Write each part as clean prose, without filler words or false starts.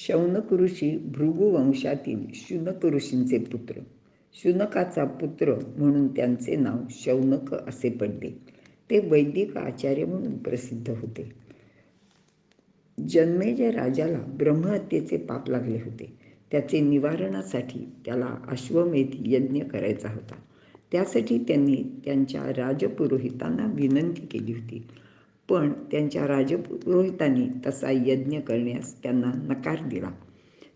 शौनक ऋषी भृगु वंशातील शुनक ऋषींचे पुत्र. शुनकाचा पुत्र म्हणून त्यांचे नाव शौनक असे पडले. ते वैदिक आचार्य म्हणून प्रसिद्ध होते. जन्मेजय राजाला ब्रह्महत्येचे पाप लागले होते. त्याचे निवारणासाठी त्याला अश्वमेध यज्ञ करायचा होता. त्यासाठी त्यांनी त्यांच्या राजपुरोहितांना विनंती केली होती. पण त्यांच्या राजपुरोहितांनी तसा यज्ञ करण्यास त्यांना नकार दिला.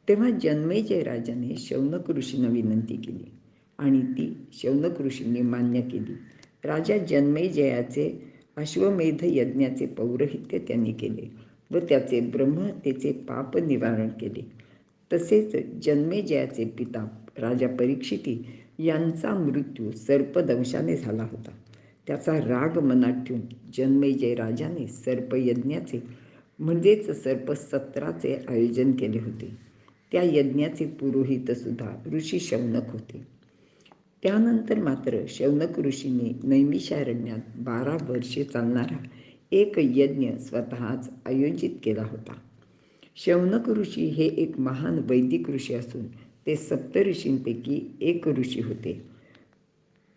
तेव्हा जन्मेजय राजाने शौनक ऋषींना विनंती केली आणि ती शौनक ऋषींनी मान्य केली. राजा जन्मेजयाचे अश्वमेध यज्ञाचे पौरोहित्य त्यांनी केले व त्याचे ब्रह्महत्येचे पाप निवारण केले. तसेच जन्मेजयाचे पिता राजा परीक्षिती यांचा मृत्यू सर्पदंशाने झाला होता. त्याचा राग मनात ठेवून जन्मेजय राजाने सर्पयज्ञाचे म्हणजेच सर्पसत्राचे आयोजन केले होते. त्या यज्ञाचे पुरोहितसुद्धा ऋषी शौनक होते. त्यानंतर मात्र शौनक ऋषींनी नैमिषारण्यात 12 वर्षे चालणारा एक यज्ञ स्वतःच आयोजित केला होता. शौनक ऋषी हे एक महान वैदिक ऋषी असून ते सप्तऋषींपैकी एक ऋषी होते.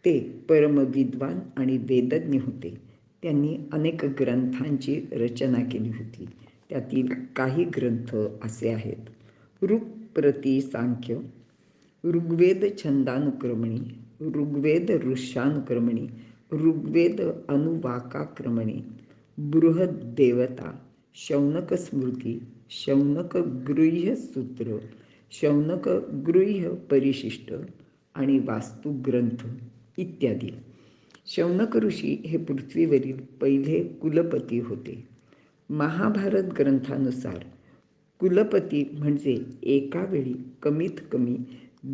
ते परमविद्वान आणि वेदज्ञ होते. त्यांनी अनेक ग्रंथांची रचना केली होती. त्यातील काही ग्रंथ असे आहेत: ऋक् प्रति सांख्य, ऋग्वेद छंदानुक्रमणी, ऋग्वेद ऋष्यानुक्रमणी, ऋग्वेद अनुवाकाक्रमणी, बृहद्देवता, शौनक स्मृती, शौनक गृह्य सूत्र, शौनक गृह्य परिशिष्ट आणि वास्तु ग्रंथ इत्यादी. शौनक ऋषी हे पृथ्वीवरील पहिले कुलपती होते. महाभारत ग्रंथानुसार कुलपती म्हणजे एका वेळी कमीत कमी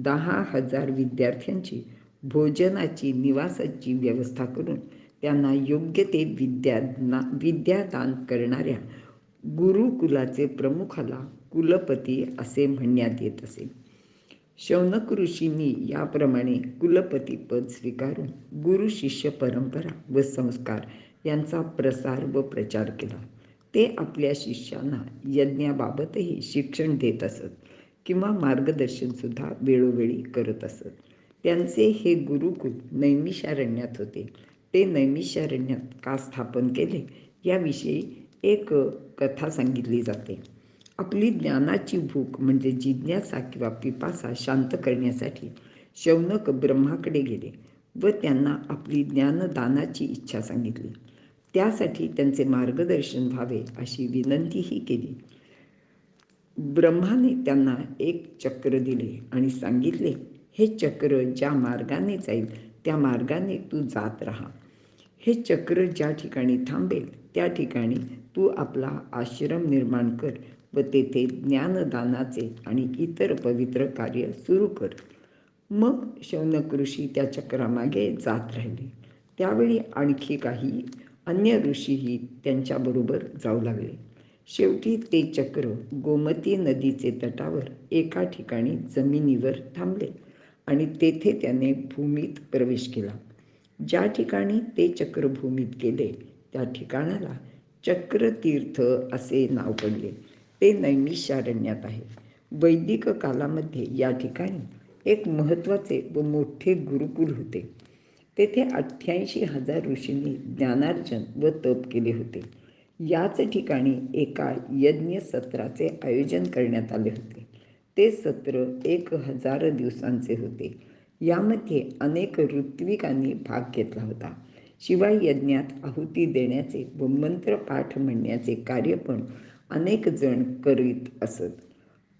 10,000 विद्यार्थ्यांची भोजनाची निवासाची व्यवस्था करून त्यांना योग्य ते विद्यादान करणाऱ्या गुरुकुलाचे प्रमुखाला कुलपती असे म्हणण्यात येत असे. शौनक ऋषींनी याप्रमाणे कुलपती पद स्वीकारून गुरु शिष्य परंपरा व संस्कार यांचा प्रसार व प्रचार केला. ते आपल्या शिष्यांना यज्ञाबाबतही शिक्षण देत असत किंवा मार्गदर्शनसुद्धा वेळोवेळी करत असत. त्यांचे हे गुरुकुल नैमिषारण्यात होते. ते नैमिषारण्यात का स्थापन केले याविषयी एक कथा सांगितली जाते. आपली ज्ञानाची भूक म्हणजे जिज्ञासा किंवा पिपासा शांत करण्यासाठी शौनक ब्रह्माकडे गेले व त्यांना आपली ज्ञानदानाची इच्छा सांगितली. त्यासाठी त्यांचे मार्गदर्शन व्हावे अशी विनंतीही केली. ब्रह्माने त्यांना एक चक्र दिले आणि सांगितले, हे चक्र ज्या मार्गाने जाईल त्या मार्गाने तू जात राहा. हे चक्र ज्या ठिकाणी थांबेल त्या ठिकाणी तू आपला आश्रम निर्माण कर व तेथे ज्ञानदानाचे आणि इतर पवित्र कार्य सुरू कर. मग शौनक ऋषी त्या चक्रामागे जात राहिले. त्यावेळी आणखी काही अन्य ऋषीही त्यांच्याबरोबर जाऊ लागले. शेवटी ते चक्र गोमती नदीचे तटावर एका ठिकाणी जमिनीवर थांबले आणि तेथे त्याने भूमीत प्रवेश केला. ज्या ठिकाणी ते चक्र भूमीत गेले त्या ठिकाणाला चक्रतीर्थ असे नाव पडले. ते नैमिषारण्यात आहे. वैदिक कालामध्ये या ठिकाणी एक महत्त्वाचे व मोठे गुरुकुल होते. तेथे 88,000 ऋषींनी ज्ञानार्जन व तप केले होते. याच ठिकाणी एका यज्ञ सत्राचे आयोजन करण्यात आले होते. ते सत्र 1000 दिवसांचे होते. यामध्ये अनेक ऋत्विकांनी भाग घेतला होता. शिवाय यज्ञात आहुती देण्याचे व मंत्रपाठ म्हणण्याचे कार्य पण अनेक जण करीत असत.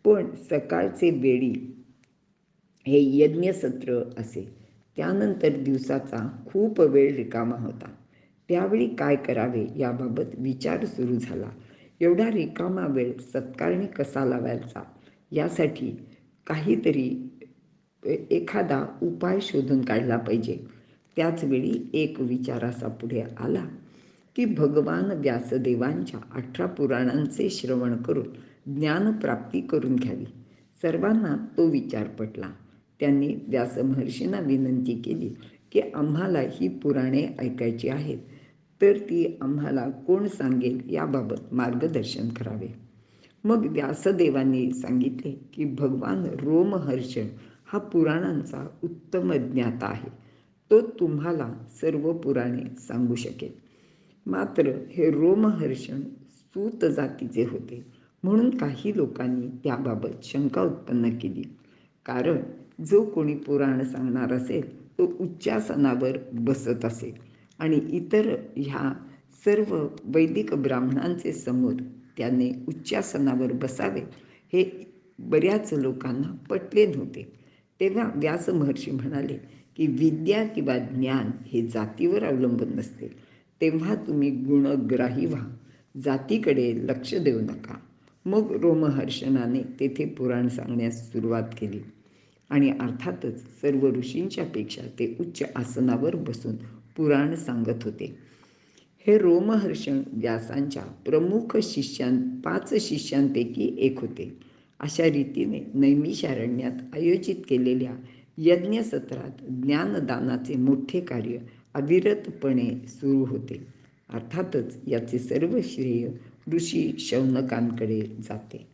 पण सकाळचे वेळी हे यज्ञसत्र असे. त्यानंतर दिवसाचा खूप वेळ रिकामा होता. त्यावेळी काय करावे याबाबत विचार सुरू झाला. एवढा रिकामा वेळ सत्कारणी कसा लावायचा यासाठी काहीतरी एखादा उपाय शोधून काढला पाहिजे. त्याचवेळी एक विचार असा पुढे आला की भगवान व्यासदेवांच्या 18 पुराणांचे श्रवण करून ज्ञानप्राप्ती करून घ्यावी. सर्वांना तो विचार पटला. त्यांनी व्यास महर्षींना विनंती केली की आम्हाला ही पुराणे ऐकायची आहेत, तर ती आम्हाला कोण सांगेल याबाबत मार्गदर्शन करावे. मग व्यासदेवांनी सांगितले की भगवान रोमहर्षण हा पुराणांचा उत्तम ज्ञाता आहे. तो तुम्हाला सर्व पुराणे सांगू शकेल. मात्र हे रोमहर्षण सूत जातीचे होते, म्हणून काही लोकांनी त्याबाबत शंका उत्पन्न केली. कारण जो कोणी पुराण सांगणार असेल तो उच्चासनावर बसत असेल आणि इतर ह्या सर्व वैदिक ब्राह्मणांचे समोर त्याने उच्चासनावर बसावे हे बऱ्याच लोकांना पटले नव्हते. तेव्हा व्यास महर्षी म्हणाले की विद्या किंवा ज्ञान हे जातीवर अवलंबून नसते. तेव्हा तुम्ही गुणग्राही व्हा, जातीकडे लक्ष देऊ नका. मग रोमहर्षणाने तेथे पुराण सांगण्यास सुरुवात केली आणि अर्थातच सर्व ऋषींच्या पेक्षा ते उच्च आसनावर बसून पुराण सांगत होते. हे रोमहर्षण व्यासांच्या प्रमुख 5 शिष्यांपैकी एक होते. अशा रीतीने नैमिषारण्यात आयोजित केलेल्या यज्ञसत्रात ज्ञानदानाचे मोठे कार्य अविरतपणे सुरू होते. अर्थातच याचे सर्व श्रेय ऋषी शौनकांकडे जाते.